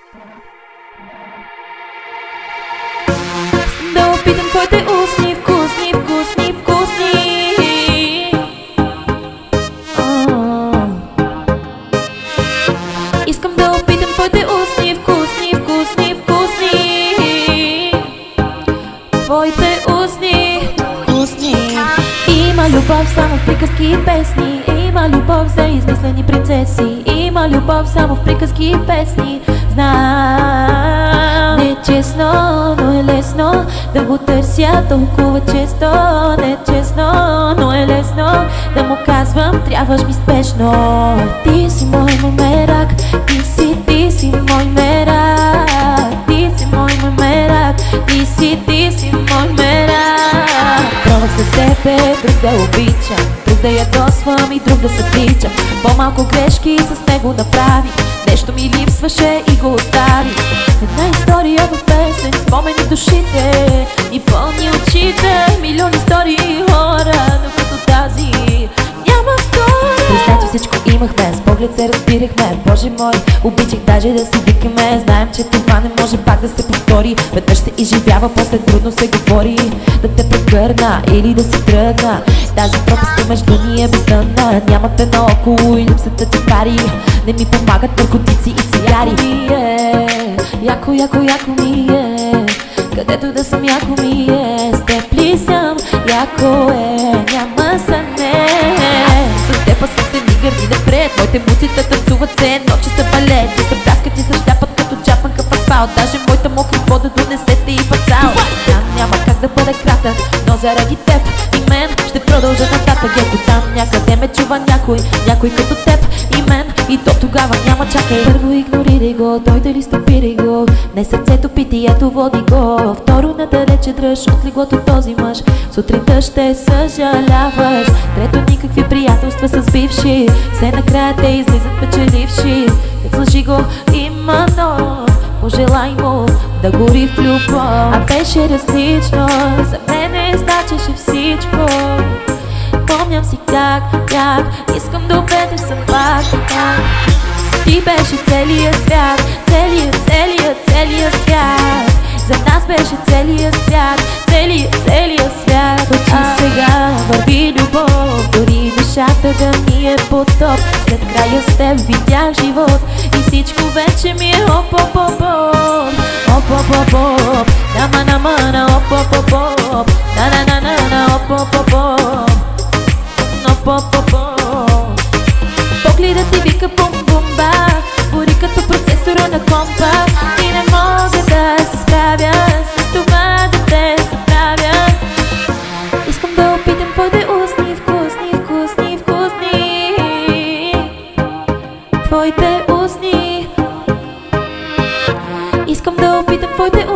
Да опитам твоите устни, вкусни, вкусни, вкусни. Искам да опитам твоите устни, вкусни, вкусни, вкусни. Твоите устни, вкусни. Има любов само в приказки и песни. Има любов за измислени принцеси. Има любов само в приказки и песни. Знам, не е честно, но е лесно да го търся толкова често. Не е честно, но е лесно да му казвам, трябваш ми спешно. Ти си мой мерак, ти си мой мерак. Ти си мой мерак, ти си мой мерак. Пробвах след тебе друг да обичам, друг да ядосвам и друг да се тичам. По-малко грешки с него направих, нещо ми липсваше и го оставих. Една история в песен, спомени в душите и пълни очите. Милиони истории хора, но като тази няма втора. Представи всичко имахме, с поглед се разбирахме. Боже мой, обичах даже да си викаме. Знаем, че това не може пак да се повтори. Веднъж се изживява, после трудно се говори. Да те прегърна или да си тръгна. Тази пропаст между ни е бездънна. Няма те наоколо и липсата ти пари. Не ми помагат наркотици и цигари. Яко, яко, яко ми е. Където да съм, яко ми е. С теб ли съм, яко е. Няма съне. С теб съм се ни гърди напред. Моите муците танцуват се едно, че са балет. Ти са пляскат и се шляпат като джапанка в асфалт. Даже моята мокри вода донесете и пацал. Там няма как да бъде кратък, но заради теб и мен ще продължа нататък. Ето там някъде ме чува някой като теб и мен. И то тогава няма чакай. Първо игнорирай го, дойде ли стопирай го. Не сърцето питието води го. Второ надалече дръж от леглото този мъж. Сутринта ще съжаляваш. Трето никакви приятелства с бивши. Все накрая те излизат печеливши. Как лъжи го именно, пожелай му да гори в любов. А беше различно, за мене значеше всичко. Помням си как искам да опетя съм пак. Ти беше целият свят, целият свят. За нас беше целият свят, целият свят. Очи сега върви любов, дори душата да ми е потоп. След края с теб видях живот и всичко вече ми е оп-оп-оп-оп. Оп-оп-оп-оп, на-ма-на-ма-на, оп-оп-оп-оп. На-на-на-на-на, оп-оп-оп-оп. Погледът ти вика бум-бумба, гори като процесора на компа. И не мога да се справя с това да те забравя. Искам да опитам твоите устни, вкусни, вкусни, вкусни. Твоите устни. Искам да опитам твоите